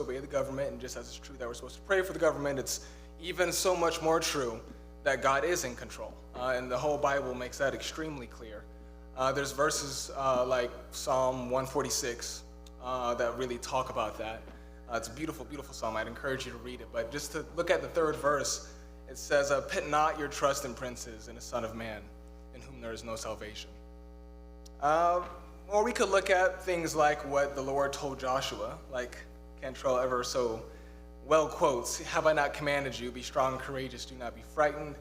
obey the government, and just as it's true that we're supposed to pray for the government, it's even so much more true that God is in control. And the whole Bible makes that extremely clear. There's verses like Psalm 146 that really talk about that. It's a beautiful, beautiful psalm. I'd encourage you to read it. But just to look at the third verse, it says, "Put not your trust in princes and the Son of Man, in whom there is no salvation." Or we could look at things like what the Lord told Joshua, like Cantrell ever so well quotes, "Have I not commanded you, be strong and courageous, do not be frightened,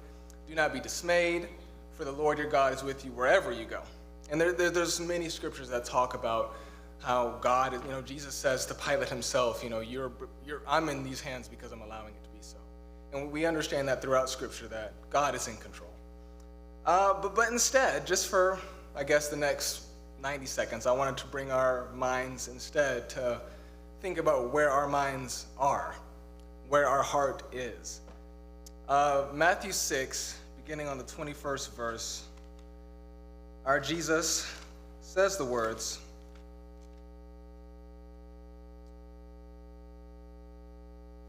do not be dismayed, for the Lord your God is with you wherever you go." And there's many scriptures that talk about how God, Jesus says to Pilate himself, I'm in these hands because I'm allowing it to be so. And we understand that throughout scripture that God is in control. But instead, just for, I guess, the next 90 seconds, I wanted to bring our minds instead to think about where our minds are, where our heart is. Matthew 6, beginning on the 21st verse, our Jesus says the words,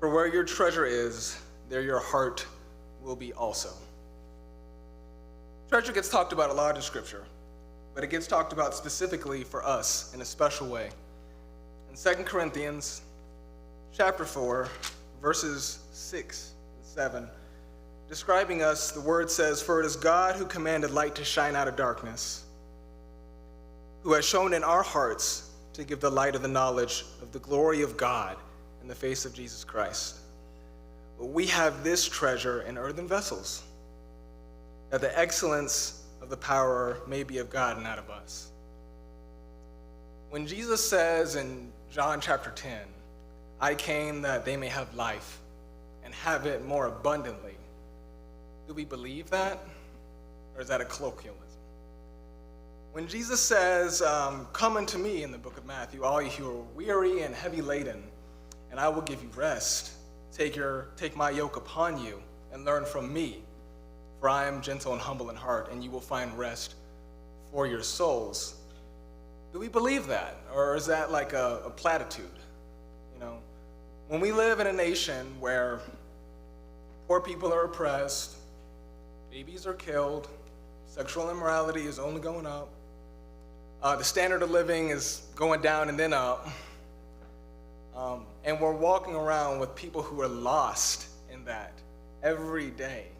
"For where your treasure is, there your heart will be also." Treasure gets talked about a lot in Scripture, but it gets talked about specifically for us in a special way. In 2 Corinthians chapter 4, verses 6 and 7, describing us, the word says, "For it is God who commanded light to shine out of darkness, who has shown in our hearts to give the light of the knowledge of the glory of God in the face of Jesus Christ. But we have this treasure in earthen vessels, that the excellence of the power may be of God and not of us." When Jesus says in John chapter 10, "I came that they may have life and have it more abundantly," do we believe that? Or is that a colloquialism? When Jesus says, "Come unto me," in the book of Matthew, "all you who are weary and heavy laden, and I will give you rest. Take my yoke upon you and learn from me, for I am gentle and humble in heart, and you will find rest for your souls." Do we believe that? Or is that like a platitude? When we live in a nation where poor people are oppressed, babies are killed, sexual immorality is only going up, the standard of living is going down and then up, and we're walking around with people who are lost in that every day,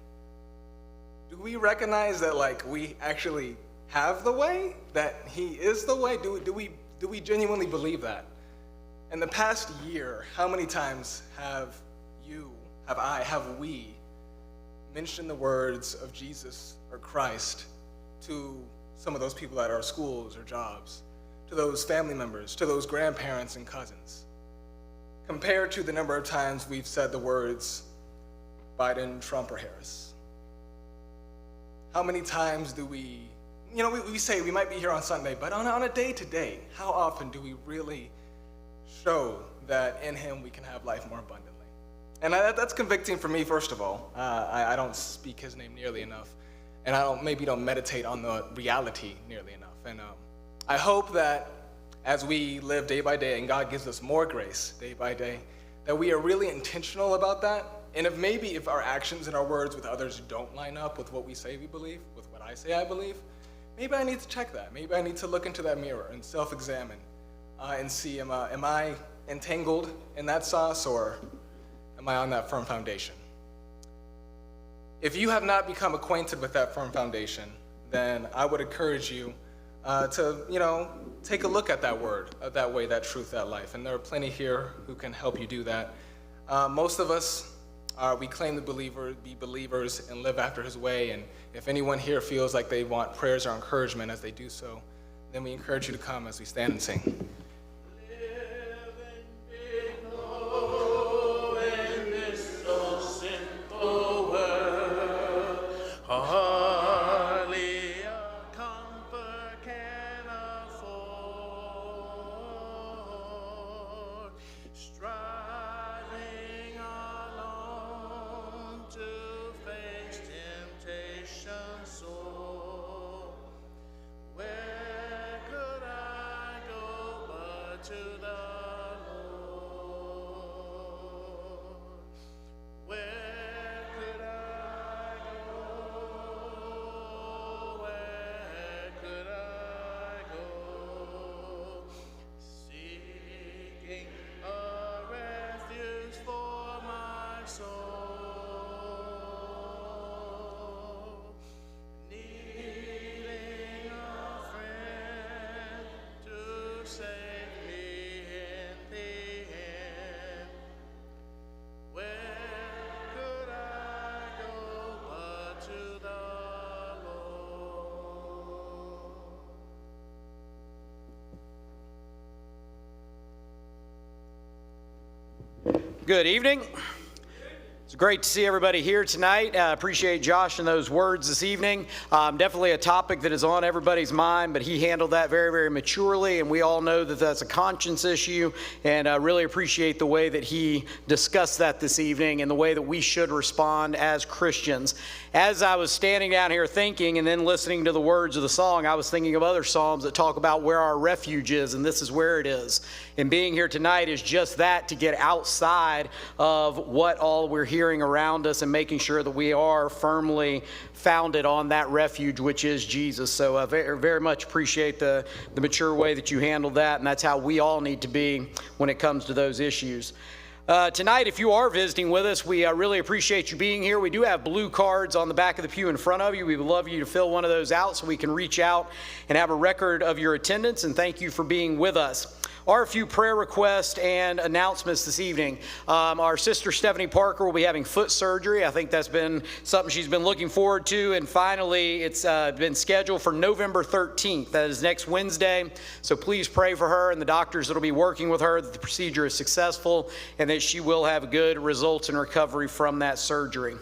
do we recognize that we actually have the way, that he is the way? Do we genuinely believe that? In the past year, how many times have we mentioned the words of Jesus or Christ to some of those people at our schools or jobs, to those family members, to those grandparents and cousins, compared to the number of times we've said the words Biden, Trump, or Harris? How many times do we say we might be here on Sunday, but on a day-to-day, how often do we really show that in him we can have life more abundantly? And that's convicting for me, first of all. I don't speak his name nearly enough, and I don't meditate on the reality nearly enough. And I hope that as we live day by day, and God gives us more grace day by day, that we are really intentional about that. And if our actions and our words with others don't line up with what we say we believe, with what I say I believe, maybe I need to check that. Maybe I need to look into that mirror and self-examine and see, am I entangled in that sauce, or am I on that firm foundation? If you have not become acquainted with that firm foundation, then I would encourage you to take a look at that word, that way, that truth, that life. And there are plenty here who can help you do that. Most of us, we claim to be believers and live after his way. And if anyone here feels like they want prayers or encouragement as they do so, then we encourage you to come as we stand and sing. To the Lord. Good evening. It's great to see everybody here tonight. Appreciate Josh and those words this evening. Definitely a topic that is on everybody's mind, but he handled that very, very maturely, and we all know that that's a conscience issue, and really appreciate the way that he discussed that this evening and the way that we should respond as Christians. As I was standing down here thinking and then listening to the words of the song, I was thinking of other psalms that talk about where our refuge is, and this is where it is. And being here tonight is just that, to get outside of what all we're hearing around us and making sure that we are firmly founded on that refuge, which is Jesus. So I very, very much appreciate the mature way that you handled that, and that's how we all need to be when it comes to those issues. Tonight, if you are visiting with us, we really appreciate you being here. We do have blue cards on the back of the pew in front of you. We would love you to fill one of those out so we can reach out and have a record of your attendance, and thank you for being with us. Are a few prayer requests and announcements this evening. Our sister Stephanie Parker will be having foot surgery. I think that's been something she's been looking forward to, and finally it's been scheduled for November 13th. That is next Wednesday, so please pray for her and the doctors that will be working with her that the procedure is successful and that she will have good results and recovery from that surgery.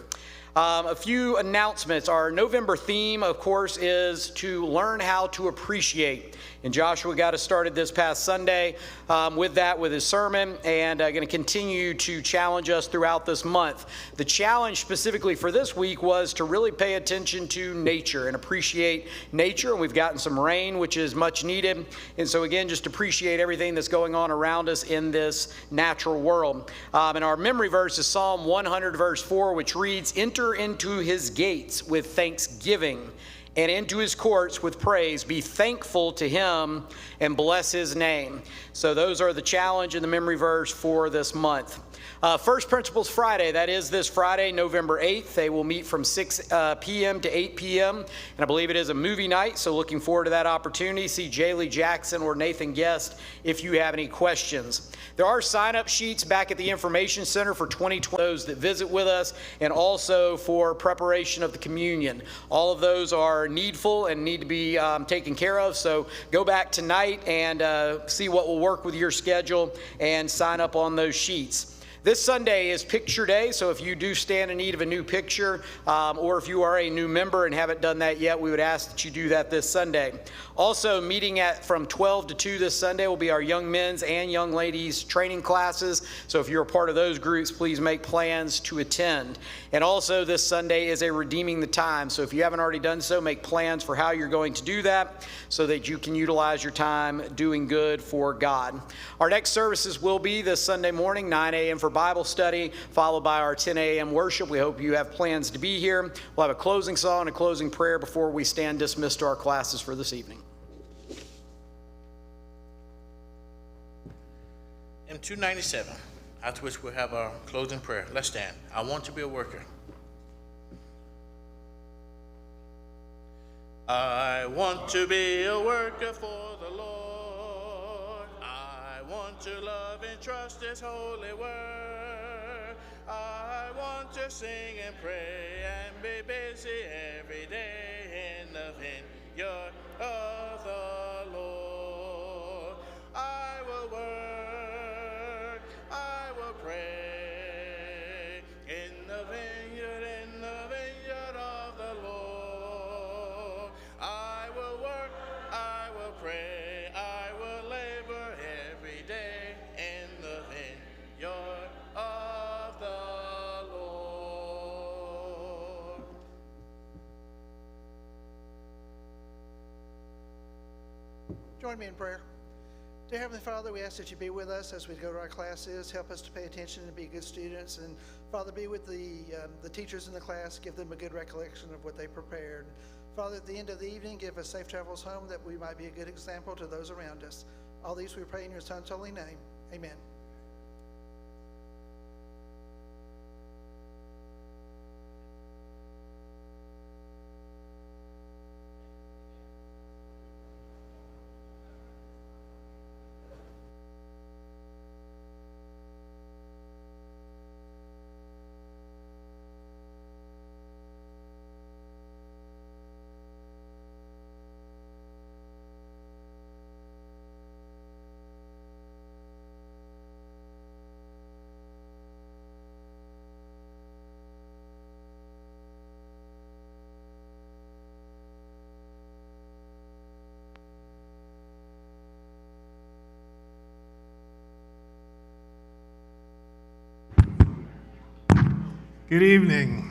A few announcements. Our November theme, of course, is to learn how to appreciate. And Joshua got us started this past Sunday with his sermon, and going to continue to challenge us throughout this month. The challenge specifically for this week was to really pay attention to nature and appreciate nature. And we've gotten some rain, which is much needed. And so again, just appreciate everything that's going on around us in this natural world. And our memory verse is Psalm 100 verse 4, which reads, "Enter into his gates with thanksgiving, and into his courts with praise. Be thankful to him and bless his name." So those are the challenge and the memory verse for this month. First Principles Friday, that is this Friday, November 8th. They will meet from 6 p.m. to 8 p.m. And I believe it is a movie night, so looking forward to that opportunity. See Jaylee Jackson or Nathan Guest if you have any questions. There are sign-up sheets back at the Information Center for 2020, those that visit with us, and also for preparation of the communion. All of those are needful and need to be taken care of, so go back tonight and see what will work with your schedule and sign up on those sheets. This Sunday is Picture Day, so if you do stand in need of a new picture, or if you are a new member and haven't done that yet, we would ask that you do that this Sunday. Also, meeting from 12 to 2 this Sunday will be our young men's and young ladies training classes. So if you're a part of those groups, please make plans to attend. And also this Sunday is a Redeeming the Time. So if you haven't already done so, make plans for how you're going to do that so that you can utilize your time doing good for God. Our next services will be this Sunday morning, 9 a.m. for Bible study, followed by our 10 a.m. worship. We hope you have plans to be here. We'll have a closing song and a closing prayer before we stand dismissed to our classes for this evening. Hymn 297, after which we'll have our closing prayer. Let's stand. I want to be a worker. I want to be a worker for the Lord. I want to love and trust his holy word. I want to sing and pray and be busy every day in the vineyard of the Lord. I will work, I will pray in the vineyard of the Lord. I will work, I will pray, I will labor every day in the vineyard of the Lord. Join me in prayer. Dear Heavenly Father, we ask that you be with us as we go to our classes. Help us to pay attention and be good students. And Father, be with the teachers in the class. Give them a good recollection of what they prepared. Father, at the end of the evening, give us safe travels home that we might be a good example to those around us. All these we pray in your Son's holy name. Amen. Good evening.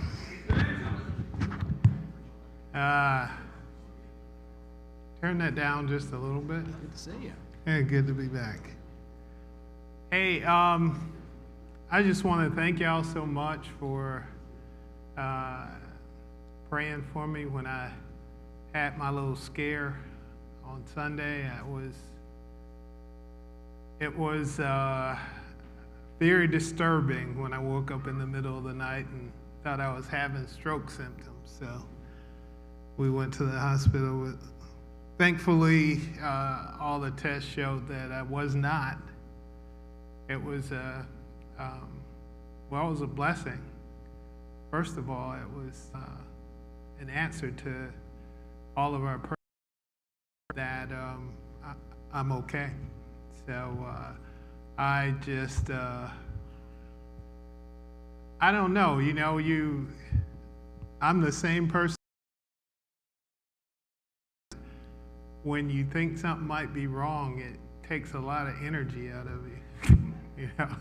Turn that down just a little bit. Good to see you. Hey, good to be back. Hey, I just want to thank y'all so much for praying for me when I had my little scare on Sunday. It was very disturbing when I woke up in the middle of the night and thought I was having stroke symptoms. So we went to the hospital. Thankfully, all the tests showed that I was not. It was it was a blessing. First of all, it was an answer to all of our prayers that I'm okay. So I just, I don't know, I'm the same person. When you think something might be wrong, it takes a lot of energy out of you.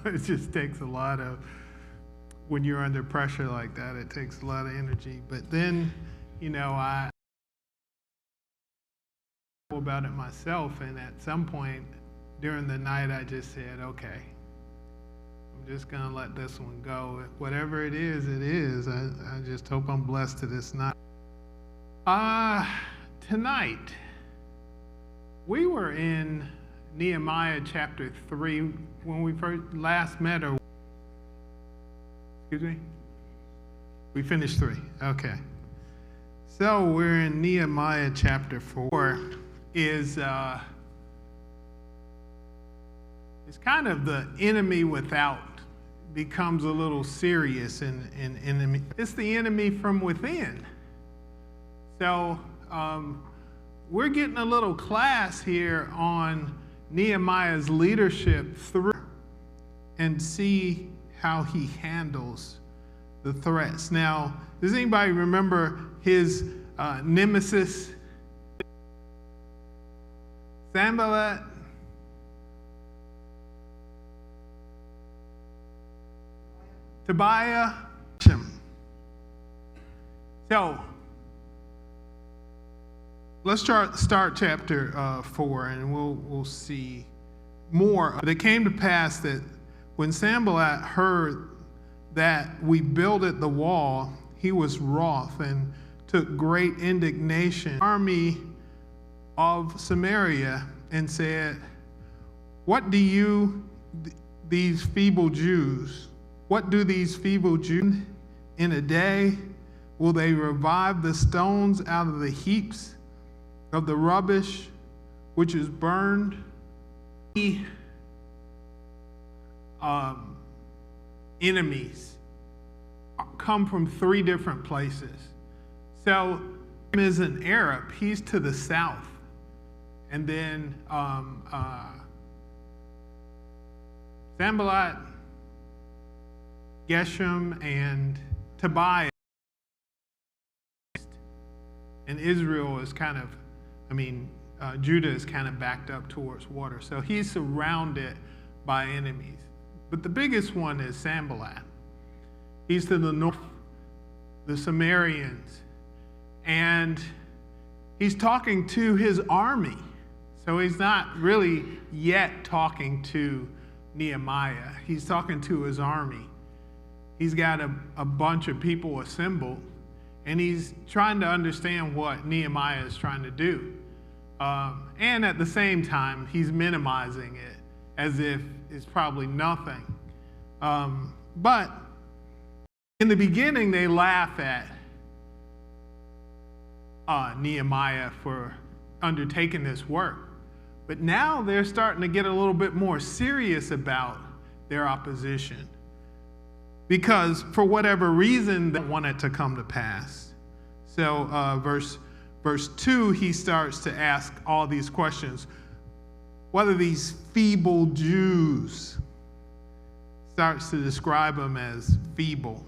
It just takes a lot of, when you're under pressure like that, it takes a lot of energy. But then, I thought about it myself, and at some point during the night, I just said, okay, I'm just gonna let this one go. Whatever it is, it is. I just hope I'm blessed to this night. Tonight, we were in Nehemiah chapter 3 when we last met. Excuse me? We finished 3. Okay. So we're in Nehemiah chapter 4. Is it's kind of the enemy without becomes a little serious and enemy. It's the enemy from within. So we're getting a little class here on Nehemiah's leadership through and see how he handles the threats. Now, does anybody remember his nemesis, Sanballat? Tobiah? So, let's start chapter 4, and we'll see more. But it came to pass that when Sanballat heard that we builded the wall, he was wroth and took great indignation. Army of Samaria and said, "What do these feeble Jews? What do these feeble Jews in a day? Will they revive the stones out of the heaps of the rubbish which is burned?" Enemies come from 3 different places. So is an Arab, he's to the south. And then Sanballat, Geshem, and Tobiah. And Israel is kind of, Judah is kind of backed up towards water. So he's surrounded by enemies. But the biggest one is Sanballat. He's to the north, the Sumerians. And he's talking to his army. So he's not really yet talking to Nehemiah. He's talking to his army. He's got a bunch of people assembled, and he's trying to understand what Nehemiah is trying to do. And at the same time, he's minimizing it as if it's probably nothing. But in the beginning, they laugh at Nehemiah for undertaking this work. But now they're starting to get a little bit more serious about their opposition. Because for whatever reason, they want it to come to pass. So verse 2, he starts to ask all these questions. What are these feeble Jews? Starts to describe them as feeble.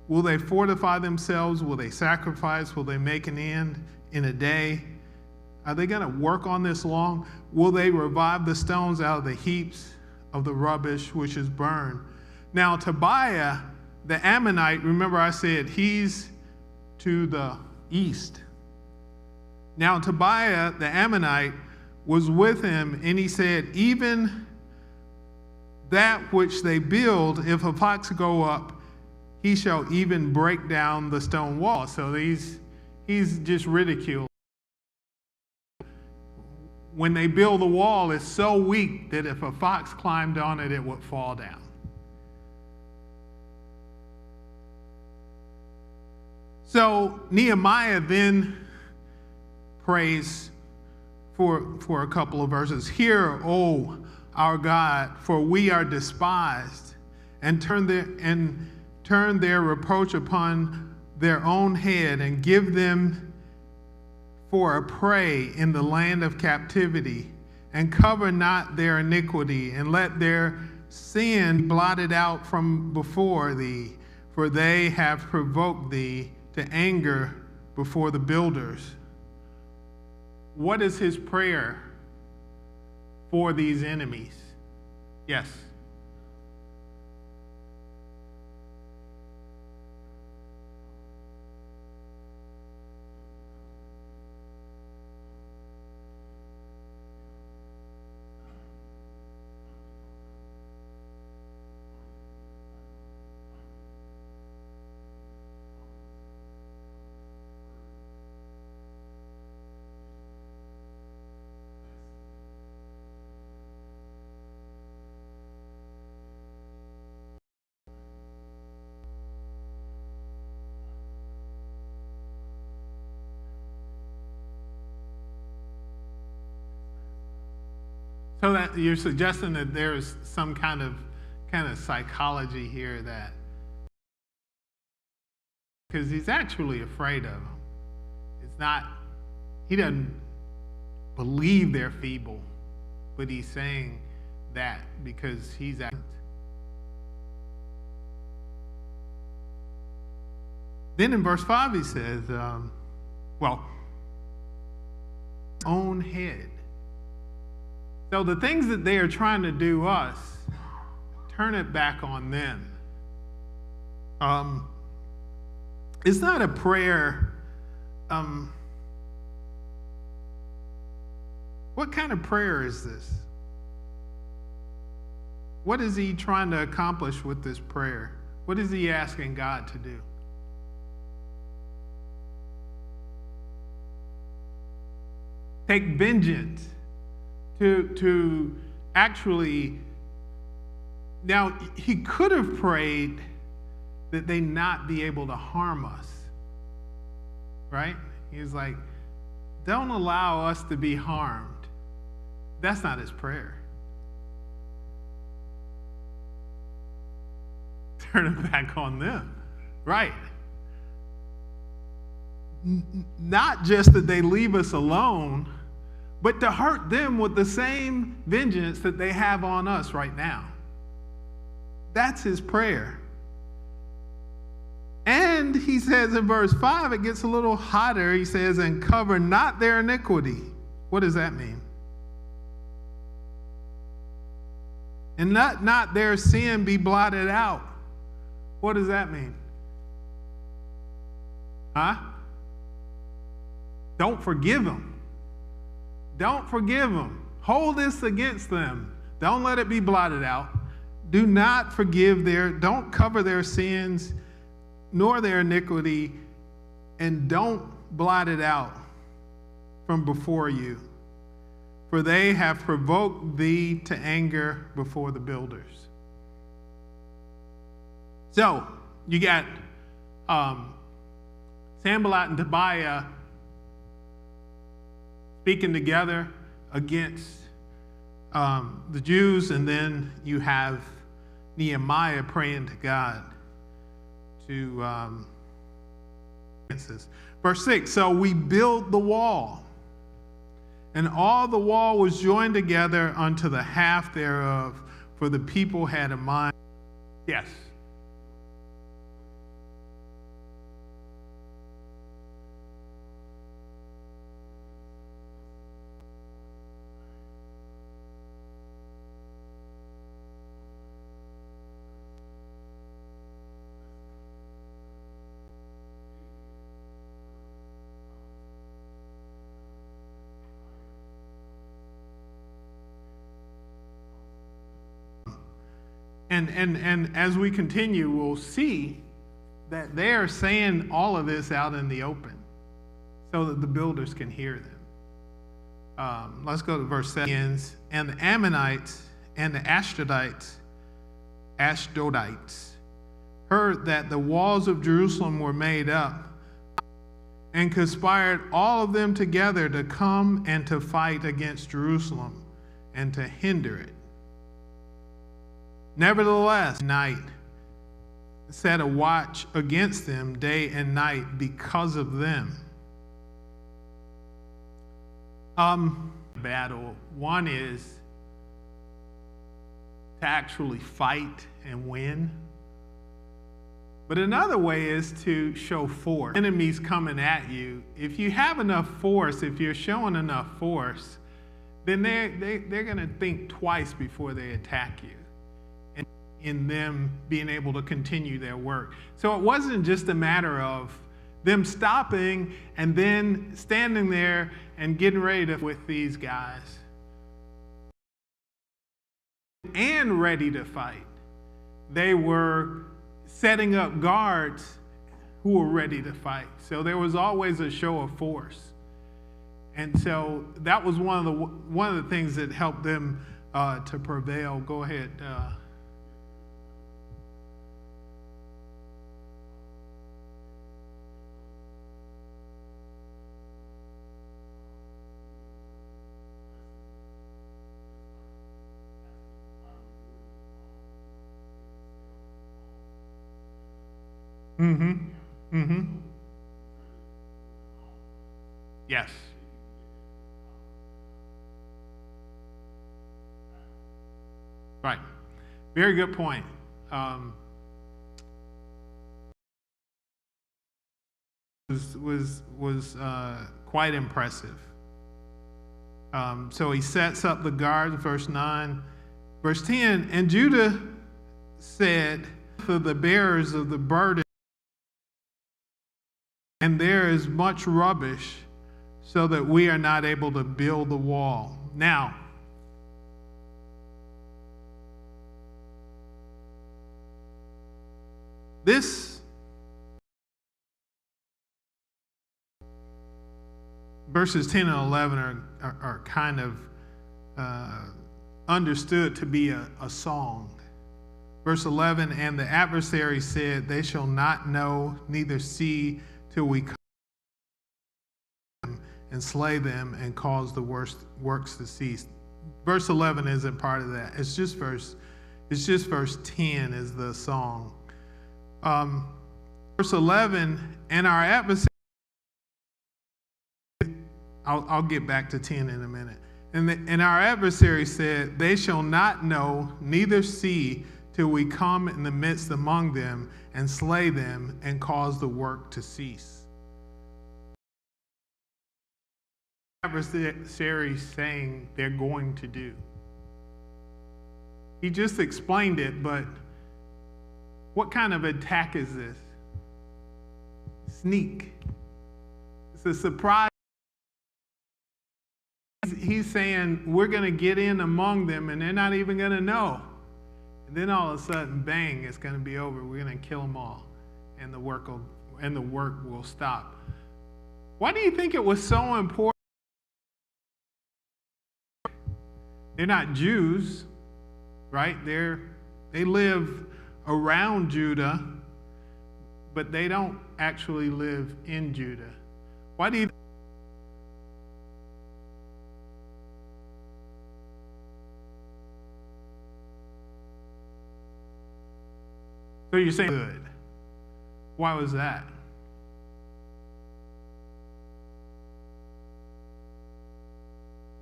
Will they fortify themselves? Will they sacrifice? Will they make an end in a day? Are they going to work on this long? Will they revive the stones out of the heaps of the rubbish which is burned? Now, Tobiah the Ammonite, remember I said he's to the east. Now Tobiah the Ammonite was with him, and he said, even that which they build, if a fox go up, he shall even break down the stone wall. So he's just ridiculed. When they build the wall, it's so weak that if a fox climbed on it, it would fall down. So Nehemiah then prays for a couple of verses. Hear, O our God, for we are despised, and turn their reproach upon their own head, and give them for a prey in the land of captivity, and cover not their iniquity, and let their sin be blotted out from before thee, for they have provoked thee to anger before the builders. What is his prayer for these enemies? Yes. So that you're suggesting that there's some kind of psychology here, that because he's actually afraid of them. It's not, he doesn't believe they're feeble, but he's saying that because he's Then in verse 5 he says, own head. So the things that they are trying to do us, turn it back on them. It's not a prayer. What kind of prayer is this? What is he trying to accomplish with this prayer? What is he asking God to do? Take vengeance. To actually, now he could have prayed that they not be able to harm us, right? He was like, don't allow us to be harmed. That's not his prayer. Turn it back on them, right? Not just that they leave us alone, but to hurt them with the same vengeance that they have on us right now. That's his prayer. And he says in verse 5, it gets a little hotter. He says, and cover not their iniquity. What does that mean? And let not their sin be blotted out. What does that mean? Don't forgive them. Don't forgive them. Hold this against them. Don't let it be blotted out. Do not don't cover their sins nor their iniquity, and don't blot it out from before you. For they have provoked thee to anger before the builders. So, you got Sanballat and Tobiah speaking together against the Jews, and then you have Nehemiah praying to God to against this. Verse 6, so we built the wall, and all the wall was joined together unto the half thereof, for the people had a mind. Yes. And as we continue, we'll see that they're saying all of this out in the open so that the builders can hear them. Let's go to verse 7. And the Ammonites and the Ashdodites heard that the walls of Jerusalem were made up, and conspired all of them together to come and to fight against Jerusalem and to hinder it. Nevertheless, night set a watch against them day and night because of them. Battle. One is to actually fight and win. But another way is to show force. Enemies coming at you. If you have enough force, if you're showing enough force, then they're going to think twice before they attack you, and in them being able to continue their work. So it wasn't just a matter of them stopping and then standing there and getting ready to with these guys and ready to fight. They were setting up guards who were ready to fight. So there was always a show of force. And so that was one of the things that helped them to prevail. Go ahead. Yes. Right. Very good point. Was quite impressive. So he sets up the guards, verse 9. Verse 10, and Judah said to the bearers of the burden, and there is much rubbish, so that we are not able to build the wall. Now, this verses 10 and 11 are kind of understood to be a song. Verse 11, and the adversary said, they shall not know, neither see, till we come and slay them and cause the worst works to cease. Verse 11 isn't part of that. It's just verse 10 is the song. Verse 11, and our adversary, I'll get back to 10 in a minute. And our adversary said, they shall not know, neither see, till we come in the midst among them and slay them and cause the work to cease. Adversary saying they're going to do. He just explained it, but what kind of attack is this? Sneak. It's a surprise. He's saying we're going to get in among them and they're not even going to know. And then all of a sudden, bang, it's going to be over. We're going to kill them all, and the work will stop. Why do you think it was so important? They're not Jews, right? They live around Judah, but they don't actually live in Judah. Why do you? So you're saying good. Why was that?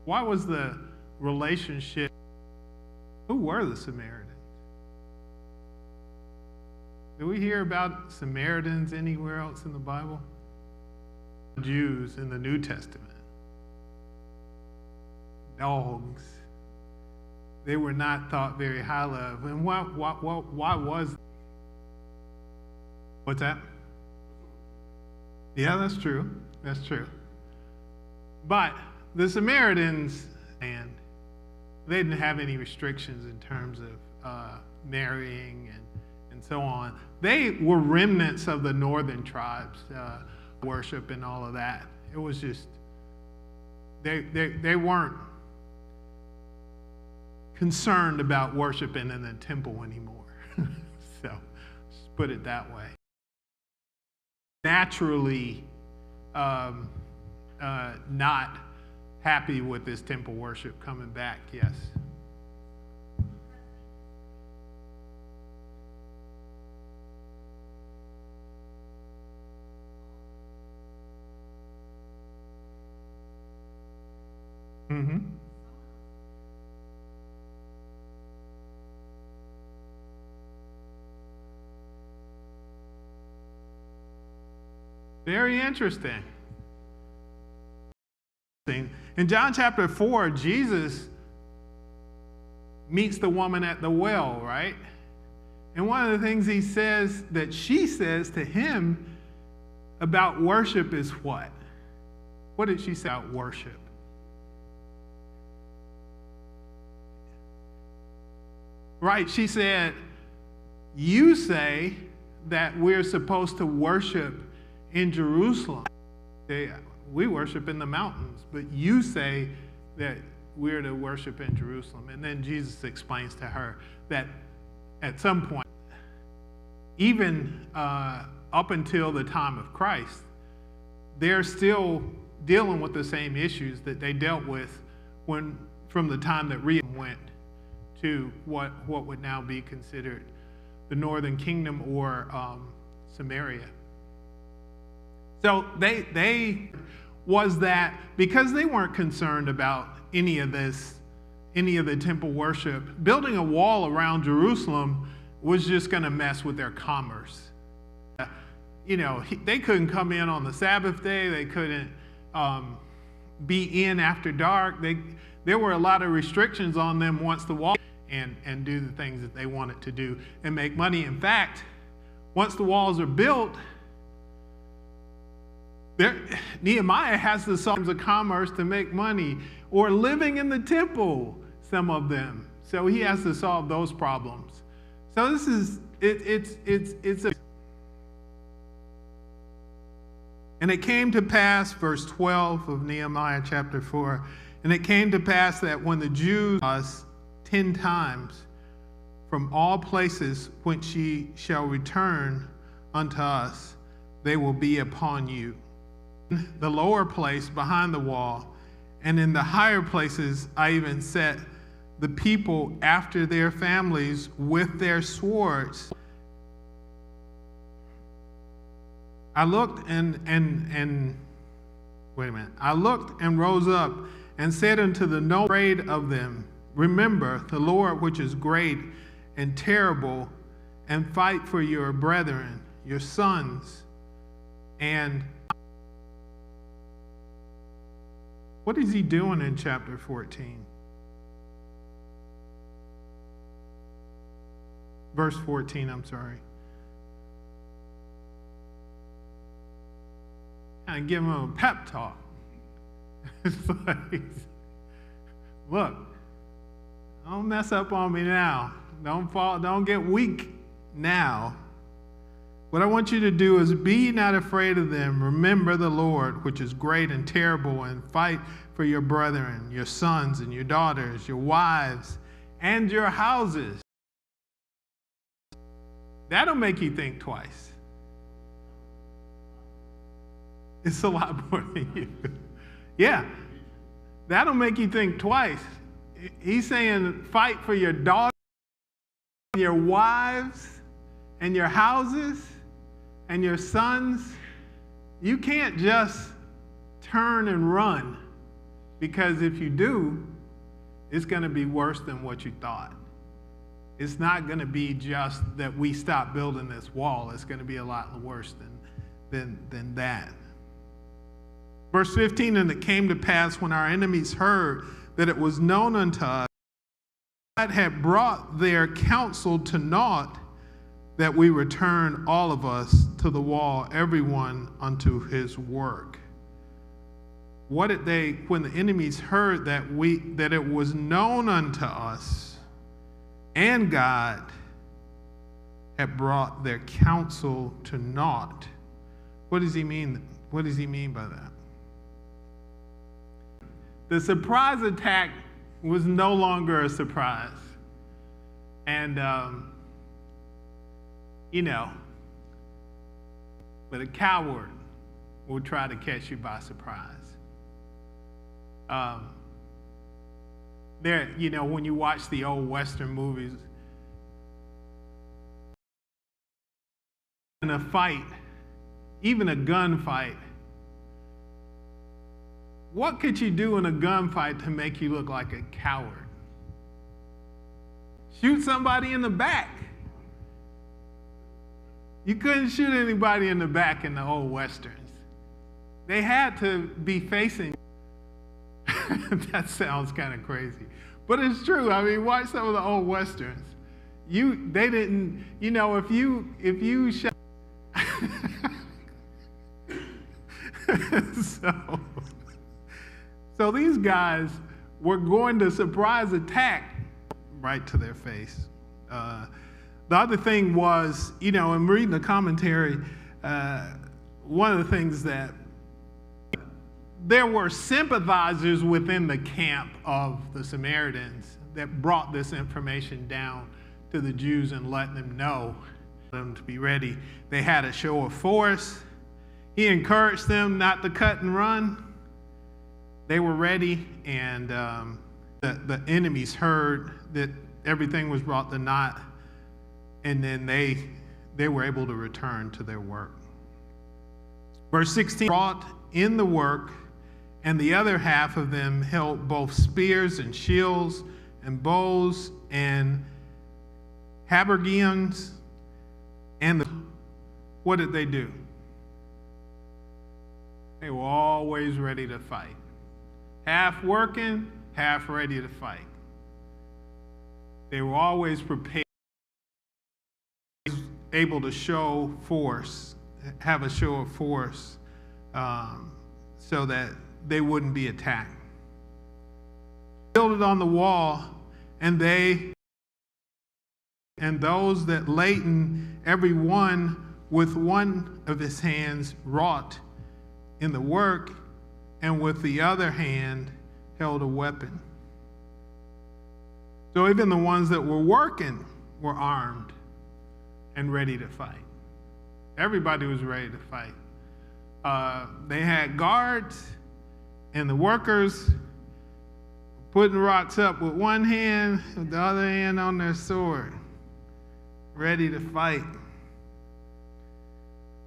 Why was the relationship? Who were the Samaritans? Do we hear about Samaritans anywhere else in the Bible? Jews in the New Testament. Dogs. They were not thought very highly of. And why was? What's that? Yeah, that's true. That's true. But the Samaritans, and they didn't have any restrictions in terms of marrying and so on. They were remnants of the northern tribes, worship and all of that. It was just, they weren't concerned about worshiping in the temple anymore. So, just put it that way. Naturally, not happy with this temple worship coming back, yes. Mm-hmm. Very interesting. In John chapter 4, Jesus meets the woman at the well, right? And one of the things he says that she says to him about worship is what? What did she say about worship? Right, she said, you say that we're supposed to worship in Jerusalem. We worship in the mountains, but you say that we're to worship in Jerusalem. And then Jesus explains to her that at some point, even up until the time of Christ, they're still dealing with the same issues that they dealt with from the time that Rehoboam went to what would now be considered the northern kingdom or Samaria. So they was that because they weren't concerned about any of the temple worship, building a wall around Jerusalem was just going to mess with their commerce. They couldn't come in on the Sabbath day. They couldn't be in after dark. There were a lot of restrictions on them once the wall and do the things that they wanted to do and make money. In fact, once the walls are built, Nehemiah has to solve the commerce to make money, or living in the temple, some of them. So he has to solve those problems. So this is it's a. And it came to pass, verse 12 of Nehemiah chapter 4, and it came to pass that when the Jews us 10 times from all places whence ye shall return unto us, they will be upon you. The lower place behind the wall, and in the higher places I even set the people after their families with their swords. I looked and wait a minute. I looked and rose up and said unto the no afraid of them, remember the Lord which is great and terrible, and fight for your brethren, your sons. And what is he doing in chapter 14? Verse 14, I'm sorry. Kind of give him a pep talk. It's like, look, don't mess up on me now. Don't get weak now. What I want you to do is be not afraid of them. Remember the Lord, which is great and terrible, and fight for your brethren, your sons and your daughters, your wives, and your houses. That'll make you think twice. It's a lot more than you. Yeah, that'll make you think twice. He's saying fight for your daughters, your wives, and your houses, and your sons. You can't just turn and run, because if you do, it's going to be worse than what you thought. It's not going to be just that we stop building this wall. It's going to be a lot worse than that. Verse 15, and it came to pass when our enemies heard that it was known unto us, God had brought their counsel to naught, that we return all of us to the wall, everyone unto his work. What did they, when the enemies heard that it was known unto us and God that brought their counsel to naught. What does he mean? What does he mean by that? The surprise attack was no longer a surprise. And, but a coward will try to catch you by surprise. When you watch the old Western movies, in a fight, even a gunfight, what could you do in a gunfight to make you look like a coward? Shoot somebody in the back. You couldn't shoot anybody in the back in the old Westerns. They had to be facing. That sounds kind of crazy, but it's true. I mean, watch some of the old Westerns. They didn't, if you shot. So these guys were going to surprise attack right to their face. The other thing was, in reading the commentary, one of the things that there were sympathizers within the camp of the Samaritans that brought this information down to the Jews and let them know them to be ready. They had a show of force. He encouraged them not to cut and run. They were ready, and the enemies heard that everything was brought to naught, and then they were able to return to their work. Verse 16, brought in the work, and the other half of them held both spears and shields and bows and habergeons. And what did they do? They were always ready to fight. Half working, half ready to fight. They were always prepared, able to show force, have a show of force, so that they wouldn't be attacked. Built it on the wall, and those that laden, every one with one of his hands wrought in the work, and with the other hand held a weapon. So even the ones that were working were armed and ready to fight. Everybody was ready to fight. They had guards, and the workers putting rocks up with one hand, with the other hand on their sword, ready to fight.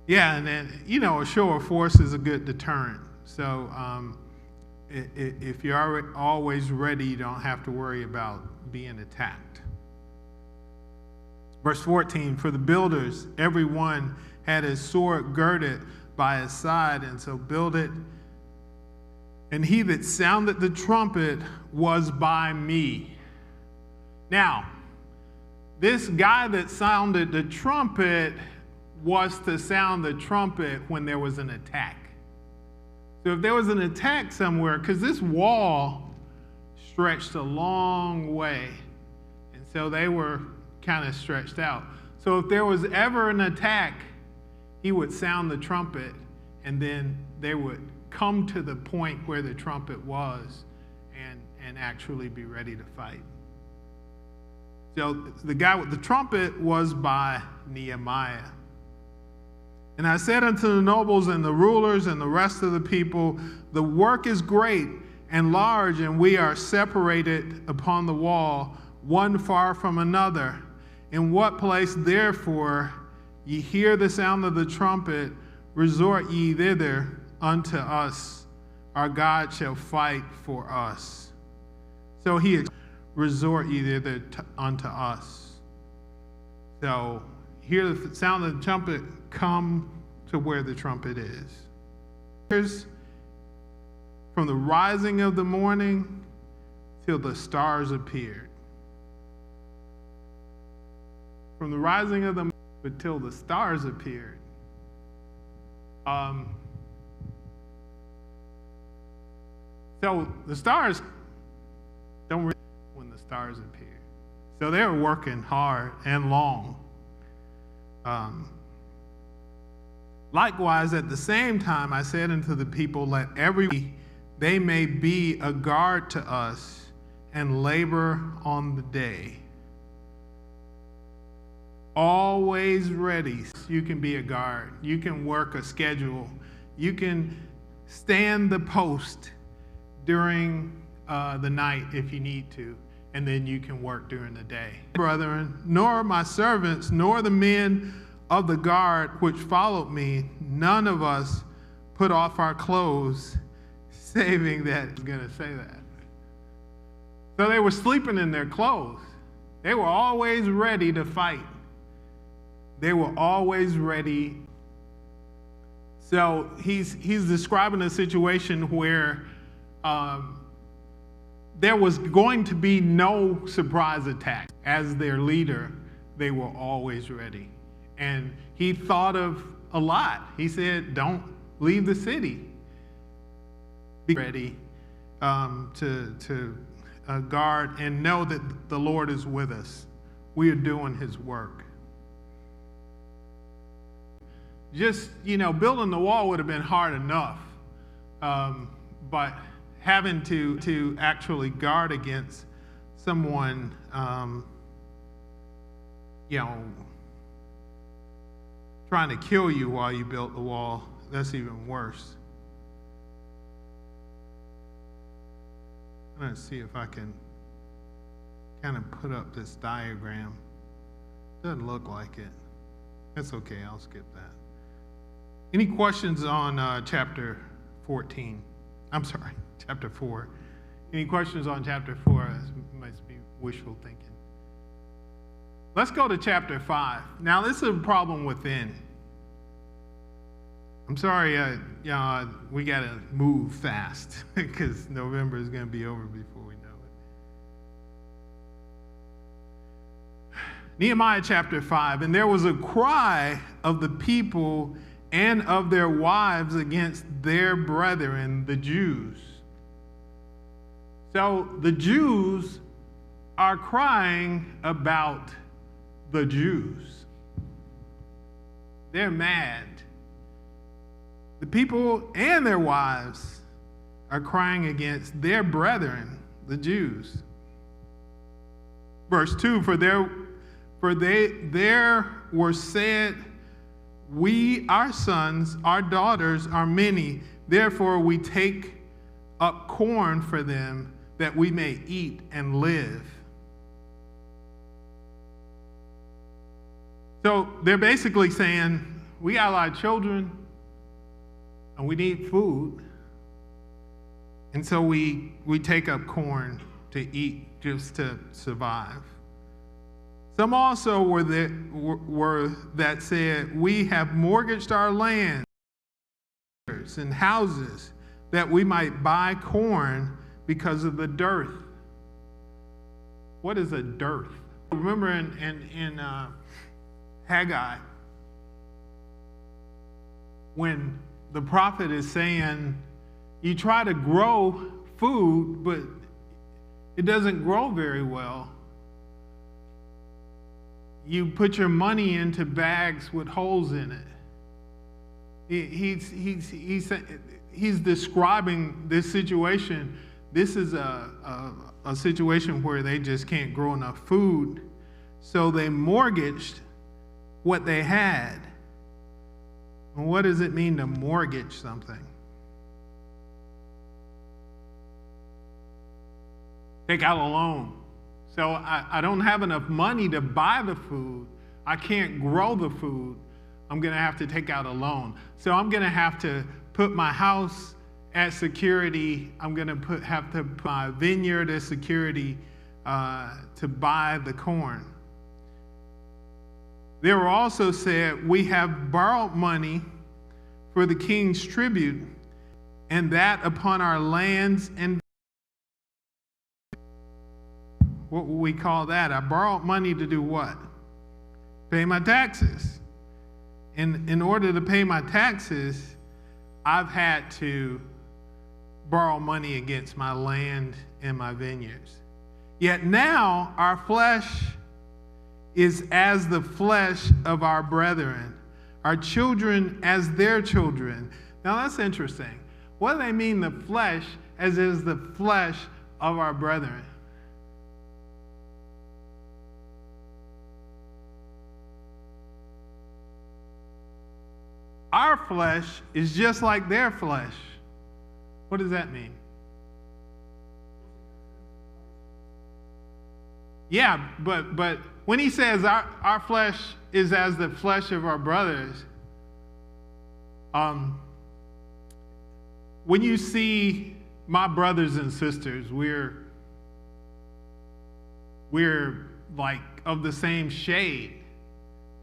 Yeah, and then, a show of force is a good deterrent. So if you're always ready, you don't have to worry about being attacked. Verse 14, for the builders, every one had his sword girded by his side, and so builded. And he that sounded the trumpet was by me. Now, this guy that sounded the trumpet was to sound the trumpet when there was an attack. So if there was an attack somewhere, because this wall stretched a long way, and so they were kind of stretched out. So if there was ever an attack, he would sound the trumpet, and then they would come to the point where the trumpet was and actually be ready to fight. So the guy with the trumpet was by Nehemiah. And I said unto the nobles and the rulers and the rest of the people, the work is great and large, and we are separated upon the wall, one far from another. In what place, therefore, ye hear the sound of the trumpet, resort ye thither unto us. Our God shall fight for us. So he resort ye thither unto us. So hear the sound of the trumpet, come to where the trumpet is. Here's from the rising of the morning till the stars appeared. From the rising of the morning until the stars appeared. So the stars don't really when the stars appear. So they were working hard and long. Likewise, at the same time, I said unto the people, let they may be a guard to us and labor on the day. Always ready. You can be a guard. You can work a schedule. You can stand the post during the night if you need to, and then you can work during the day. Brethren, nor my servants, nor the men of the guard which followed me, none of us put off our clothes, saving that. I was going to say that. So they were sleeping in their clothes. They were always ready to fight. They were always ready. So he's describing a situation where there was going to be no surprise attack. As their leader, they were always ready. And he thought of a lot. He said, don't leave the city. Be ready to guard and know that the Lord is with us. We are doing his work. Just, building the wall would have been hard enough. But having to actually guard against someone, trying to kill you while you built the wall, that's even worse. I'm going to see if I can kind of put up this diagram. Doesn't look like it. That's okay, I'll skip that. Any questions on chapter 14? I'm sorry, chapter 4. Any questions on chapter 4? This must be wishful thinking. Let's go to chapter 5. Now, this is a problem within. I'm sorry, we got to move fast because November is going to be over before we know it. Nehemiah chapter 5, and there was a cry of the people and of their wives against their brethren, the Jews. So the Jews are crying about the Jews. They're mad. The people and their wives are crying against their brethren, the Jews. Verse 2, for there were said, we, our sons, our daughters are many, therefore we take up corn for them that we may eat and live. So they're basically saying, we got a lot of children and we need food. And so we take up corn to eat just to survive. Some also were that said, we have mortgaged our land and houses that we might buy corn because of the dearth. What is a dearth? Remember in Haggai, when the prophet is saying, you try to grow food, but it doesn't grow very well. You put your money into bags with holes in it. He's describing this situation. This is a situation where they just can't grow enough food, so they mortgaged what they had. And what does it mean to mortgage something? Take out a loan. So I don't have enough money to buy the food. I can't grow the food. I'm going to have to take out a loan. So I'm going to have to put my house as security. I'm going to have to put my vineyard as security to buy the corn. There were also said, we have borrowed money for the king's tribute, and that upon our lands and what will we call that? I borrowed money to do what? Pay my taxes. In order to pay my taxes, I've had to borrow money against my land and my vineyards. Yet now our flesh is as the flesh of our brethren, our children as their children. Now that's interesting. What do they mean, the flesh as is the flesh of our brethren? Our flesh is just like their flesh. What does that mean? Yeah, but when he says our flesh is as the flesh of our brothers, when you see my brothers and sisters, we're like of the same shade,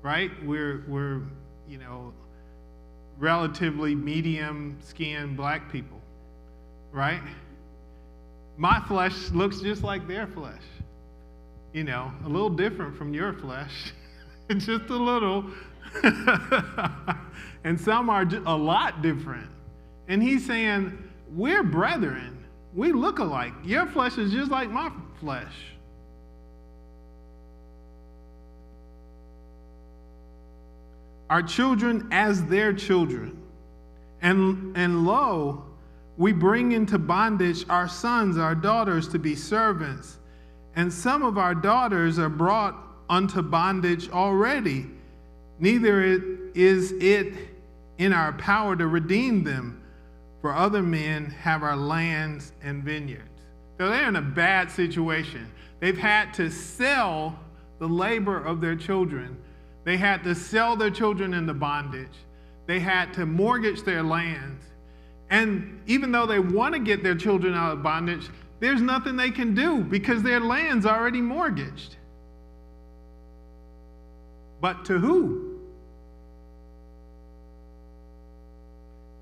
right? We're relatively medium-skinned black people, right? My flesh looks just like their flesh. A little different from your flesh, just a little. And some are a lot different. And he's saying, we're brethren. We look alike. Your flesh is just like my flesh. Our children as their children. And lo, we bring into bondage our sons, our daughters to be servants. And some of our daughters are brought unto bondage already. Neither is it in our power to redeem them, for other men have our lands and vineyards. So they're in a bad situation. They've had to sell the labor of their children. They had to sell their children into bondage. They had to mortgage their lands. And even though they want to get their children out of bondage, there's nothing they can do because their land's already mortgaged. But to who?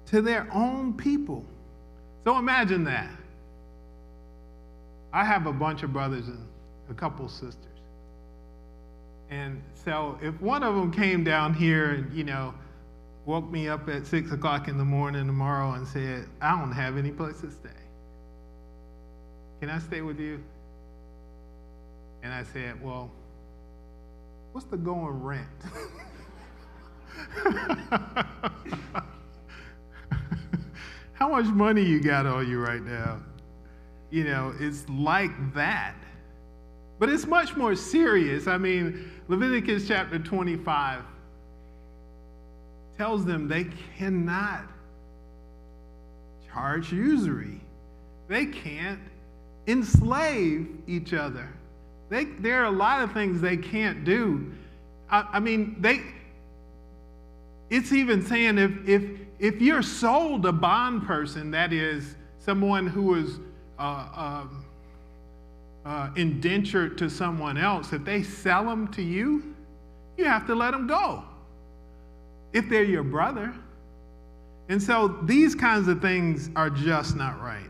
To their own people. So imagine that. I have a bunch of brothers and a couple sisters. And so if one of them came down here and, woke me up at 6 o'clock in the morning tomorrow and said, I don't have any place to stay. Can I stay with you? And I said, well, what's the going rent? How much money you got on you right now? It's like that. But it's much more serious. I mean, Leviticus chapter 25 tells them they cannot charge usury. They can't enslave each other. There are a lot of things they can't do. It's even saying if you're sold a bond person, that is someone who is indentured to someone else, if they sell them to you, you have to let them go if they're your brother. And so these kinds of things are just not right.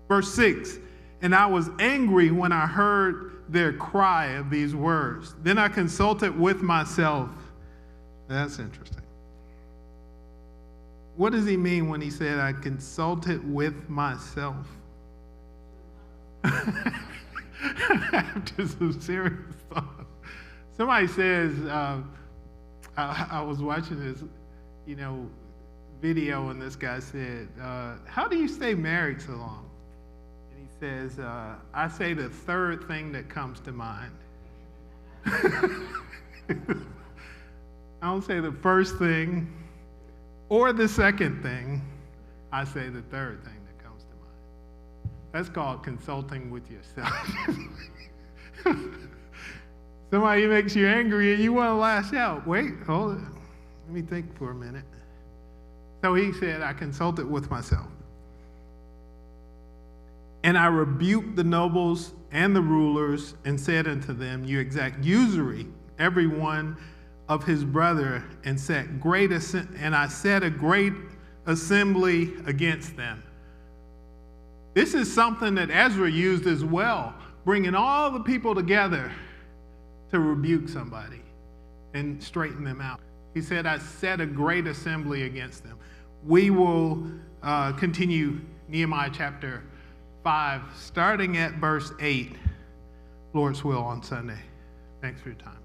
Verse 6, and I was angry when I heard their cry of these words. Then I consulted with myself. That's interesting. What does he mean when he said, I consulted with myself? After some serious thought. Somebody says, I was watching this, video, and this guy said, how do you stay married so long? And he says, I say the third thing that comes to mind. I don't say the first thing or the second thing. I say the third thing that comes to mind. That's called consulting with yourself. Somebody makes you angry and you want to lash out. Wait, hold it. Let me think for a minute. So he said, I consulted with myself. And I rebuked the nobles and the rulers and said unto them, you exact usury, every one of his brother, and I set a great assembly against them. This is something that Ezra used as well, bringing all the people together to rebuke somebody and straighten them out. He said, I set a great assembly against them. We will continue Nehemiah chapter 5, starting at verse 8, Lord's will, on Sunday. Thanks for your time.